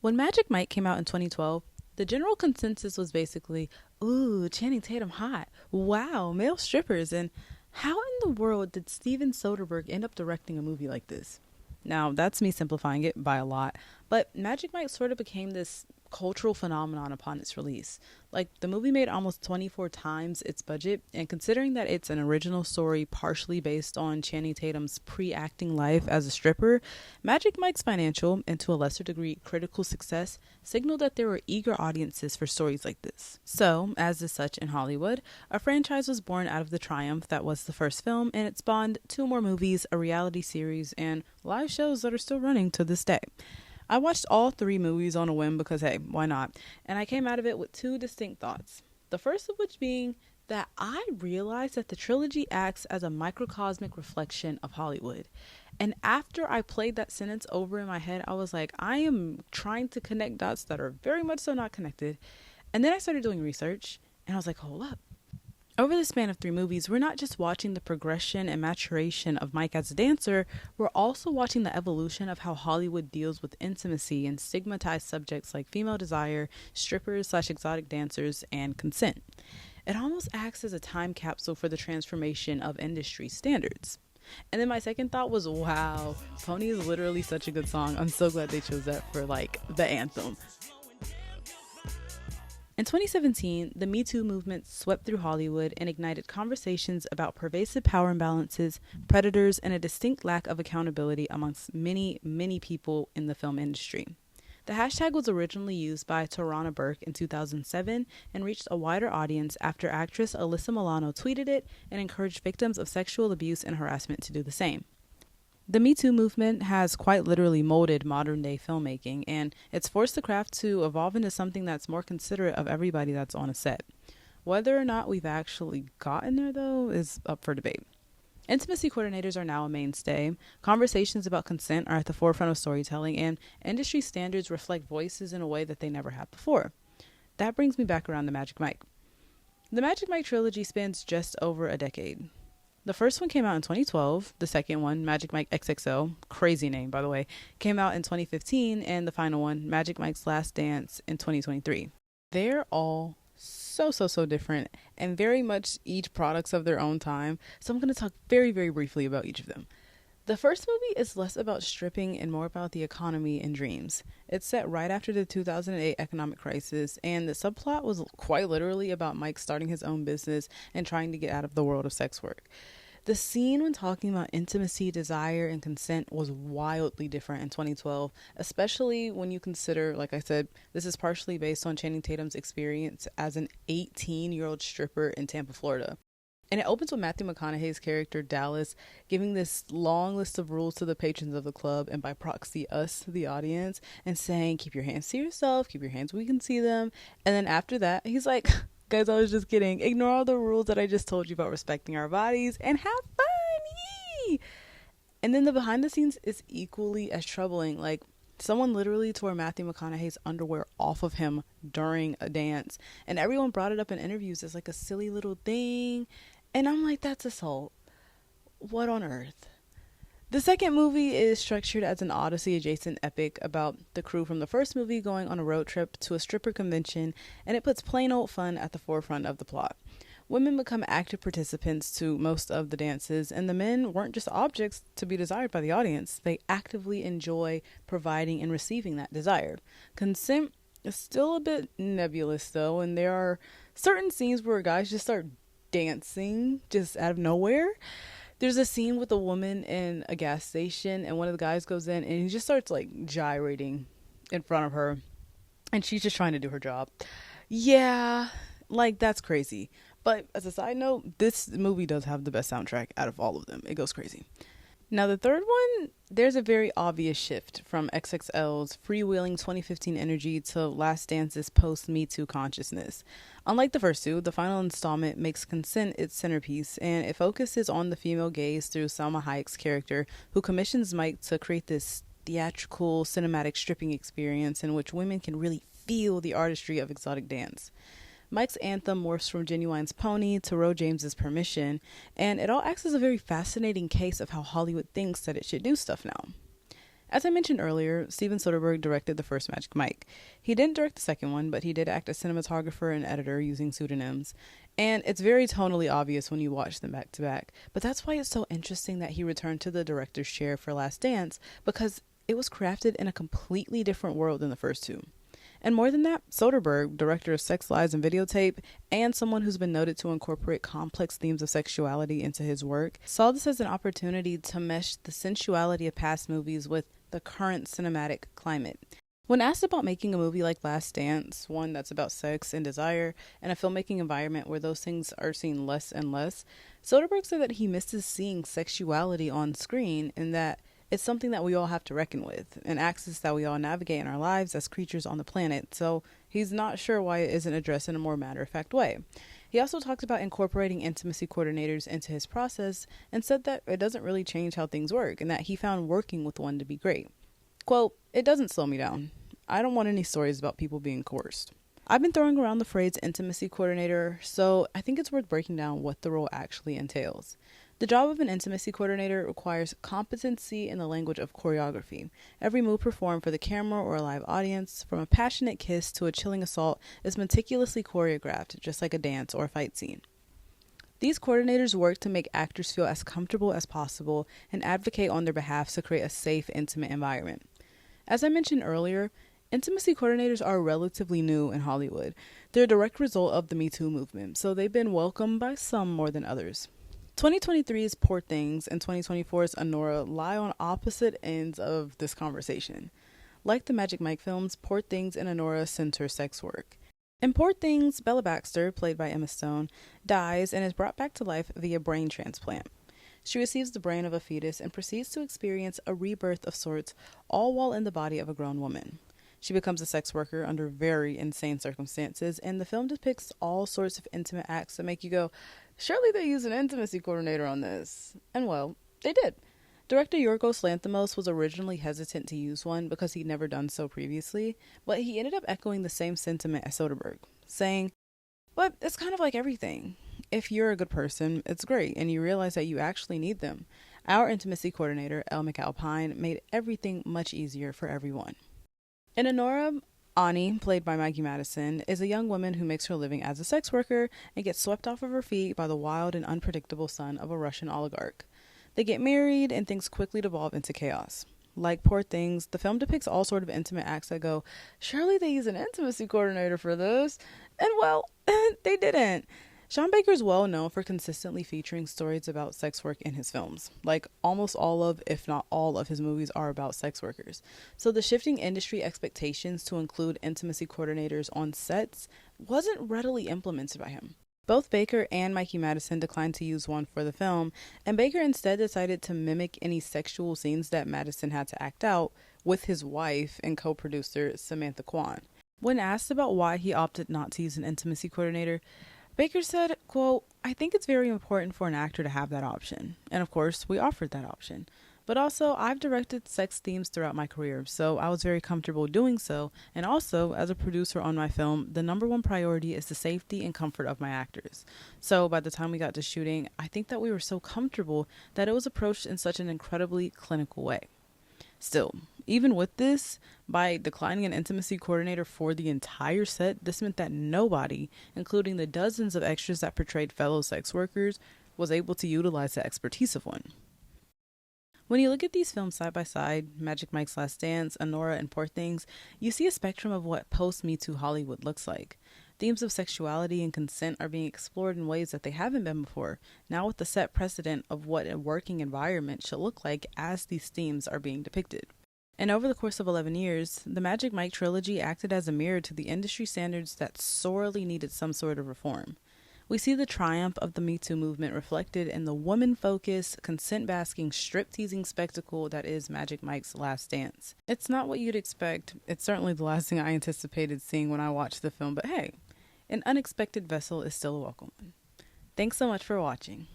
When Magic Mike came out in 2012, the general consensus was basically, ooh, Channing Tatum hot. Wow, male strippers. And how in the world did Steven Soderbergh end up directing a movie like this? Now, that's me simplifying it by a lot, but Magic Mike sort of became this cultural phenomenon upon its release. Like, the movie made almost 24 times its budget, and considering that it's an original story partially based on Channing Tatum's pre acting life as a stripper, Magic Mike's financial, and to a lesser degree critical success, signaled that there were eager audiences for stories like this. So, as is such in Hollywood, a franchise was born out of the triumph that was the first film, and it spawned two more movies, a reality series, and live shows that are still running to this day. I watched all three movies on a whim because, hey, why not? And I came out of it with two distinct thoughts. The first of which being that I realized that the trilogy acts as a microcosmic reflection of Hollywood. And after I played that sentence over in my head, I was like, I am trying to connect dots that are very much so not connected. And then I started doing research, and I was like, hold up. Over the span of three movies, we're not just watching the progression and maturation of Mike as a dancer, we're also watching the evolution of how Hollywood deals with intimacy and stigmatized subjects like female desire, strippers slash exotic dancers, and consent. It almost acts as a time capsule for the transformation of industry standards. And then my second thought was, wow, Pony is literally such a good song. I'm so glad they chose that for like the anthem. In 2017, the Me Too movement swept through Hollywood and ignited conversations about pervasive power imbalances, predators, and a distinct lack of accountability amongst many, many people in the film industry. The hashtag was originally used by Tarana Burke in 2007 and reached a wider audience after actress Alyssa Milano tweeted it and encouraged victims of sexual abuse and harassment to do the same. The Me Too movement has quite literally molded modern day filmmaking, and it's forced the craft to evolve into something that's more considerate of everybody that's on a set. Whether or not we've actually gotten there, though, is up for debate. Intimacy coordinators are now a mainstay. Conversations about consent are at the forefront of storytelling, and industry standards reflect voices in a way that they never have before. That brings me back around to Magic Mike. The Magic Mike trilogy spans just over a decade. The first one came out in 2012. The second one, Magic Mike XXO, crazy name by the way, came out in 2015. And the final one, Magic Mike's Last Dance, in 2023. They're all so different and very much each products of their own time. So I'm going to talk very, very briefly about each of them. The first movie is less about stripping and more about the economy and dreams. It's set right after the 2008 economic crisis, and the subplot was quite literally about Mike starting his own business and trying to get out of the world of sex work. The scene when talking about intimacy, desire, and consent was wildly different in 2012, especially when you consider, like I said, this is partially based on Channing Tatum's experience as an 18-year-old stripper in Tampa, Florida. And it opens with Matthew McConaughey's character, Dallas, giving this long list of rules to the patrons of the club and by proxy us, the audience, and saying, keep your hands to yourself, keep your hands where we can see them. And then after that, he's like, guys, I was just kidding. Ignore all the rules that I just told you about respecting our bodies and have fun. Yee! And then the behind the scenes is equally as troubling. Like, someone literally tore Matthew McConaughey's underwear off of him during a dance. And everyone brought it up in interviews as like a silly little thing. And I'm like, that's assault. What on earth? The second movie is structured as an Odyssey adjacent epic about the crew from the first movie going on a road trip to a stripper convention, and it puts plain old fun at the forefront of the plot. Women become active participants to most of the dances, and the men weren't just objects to be desired by the audience. They actively enjoy providing and receiving that desire. Consent is still a bit nebulous, though, and there are certain scenes where guys just start dancing just out of nowhere. There's a scene with a woman in a gas station, and one of the guys goes in and he just starts like gyrating in front of her, and she's just trying to do her job. Yeah, like that's crazy. But as a side note, this movie does have the best soundtrack out of all of them. It goes crazy. Now, the third one, there's a very obvious shift from XXL's freewheeling 2015 energy to Last Dance's post-Me Too consciousness. Unlike the first two, the final installment makes consent its centerpiece, and it focuses on the female gaze through Salma Hayek's character, who commissions Mike to create this theatrical, cinematic stripping experience in which women can really feel the artistry of exotic dance. Mike's anthem morphs from Genuine's Pony to Ro James's Permission, and it all acts as a very fascinating case of how Hollywood thinks that it should do stuff now. As I mentioned earlier, Steven Soderbergh directed the first Magic Mike. He didn't direct the second one, but he did act as cinematographer and editor using pseudonyms. And it's very tonally obvious when you watch them back to back. But that's why it's so interesting that he returned to the director's chair for Last Dance, because it was crafted in a completely different world than the first two. And more than that, Soderbergh, director of Sex, Lies, and Videotape, and someone who's been noted to incorporate complex themes of sexuality into his work, saw this as an opportunity to mesh the sensuality of past movies with the current cinematic climate. When asked about making a movie like Last Dance, one that's about sex and desire, and a filmmaking environment where those things are seen less and less, Soderbergh said that he misses seeing sexuality on screen and that it's something that we all have to reckon with, an axis that we all navigate in our lives as creatures on the planet, so he's not sure why it isn't addressed in a more matter-of-fact way. He also talked about incorporating intimacy coordinators into his process and said that it doesn't really change how things work and that he found working with one to be great. Quote, "It doesn't slow me down. I don't want any stories about people being coerced." I've been throwing around the phrase intimacy coordinator, so I think it's worth breaking down what the role actually entails. The job of an intimacy coordinator requires competency in the language of choreography. Every move performed for the camera or a live audience, from a passionate kiss to a chilling assault, is meticulously choreographed, just like a dance or a fight scene. These coordinators work to make actors feel as comfortable as possible and advocate on their behalf to create a safe, intimate environment. As I mentioned earlier, intimacy coordinators are relatively new in Hollywood. They're a direct result of the Me Too movement, so they've been welcomed by some more than others. 2023's Poor Things and 2024's Anora lie on opposite ends of this conversation. Like the Magic Mike films, Poor Things and Anora center sex work. In Poor Things, Bella Baxter, played by Emma Stone, dies and is brought back to life via brain transplant. She receives the brain of a fetus and proceeds to experience a rebirth of sorts, all while in the body of a grown woman. She becomes a sex worker under very insane circumstances, and the film depicts all sorts of intimate acts that make you go, surely they use an intimacy coordinator on this. And well, they did. Director Yorgos Lanthimos was originally hesitant to use one because he'd never done so previously, but he ended up echoing the same sentiment as Soderbergh, saying, but it's kind of like everything. If you're a good person, it's great, and you realize that you actually need them. Our intimacy coordinator, Elle McAlpine, made everything much easier for everyone. In Anora, Ani, played by Maggie Madison, is a young woman who makes her living as a sex worker and gets swept off of her feet by the wild and unpredictable son of a Russian oligarch. They get married and things quickly devolve into chaos. Like Poor Things, the film depicts all sort of intimate acts that go, surely they use an intimacy coordinator for this. And well, they didn't. Sean Baker is well known for consistently featuring stories about sex work in his films. Like almost all of, if not all of his movies are about sex workers. So the shifting industry expectations to include intimacy coordinators on sets wasn't readily implemented by him. Both Baker and Mikey Madison declined to use one for the film, and Baker instead decided to mimic any sexual scenes that Madison had to act out with his wife and co-producer Samantha Kwan. When asked about why he opted not to use an intimacy coordinator, Baker said, quote, "I think it's very important for an actor to have that option. And of course, we offered that option. But also, I've directed sex themes throughout my career, so I was very comfortable doing so. And also, as a producer on my film, the number one priority is the safety and comfort of my actors. So by the time we got to shooting, I think that we were so comfortable that it was approached in such an incredibly clinical way." Still, even with this, by declining an intimacy coordinator for the entire set, this meant that nobody, including the dozens of extras that portrayed fellow sex workers, was able to utilize the expertise of one. When you look at these films side by side, Magic Mike's Last Dance, Anora, and Poor Things, you see a spectrum of what post-Me Too Hollywood looks like. Themes of sexuality and consent are being explored in ways that they haven't been before, now with the set precedent of what a working environment should look like as these themes are being depicted. And over the course of 11 years, the Magic Mike trilogy acted as a mirror to the industry standards that sorely needed some sort of reform. We see the triumph of the Me Too movement reflected in the woman-focused, consent-basking, strip-teasing spectacle that is Magic Mike's Last Dance. It's not what you'd expect. It's certainly the last thing I anticipated seeing when I watched the film, but hey, an unexpected vessel is still a welcome one. Thanks so much for watching.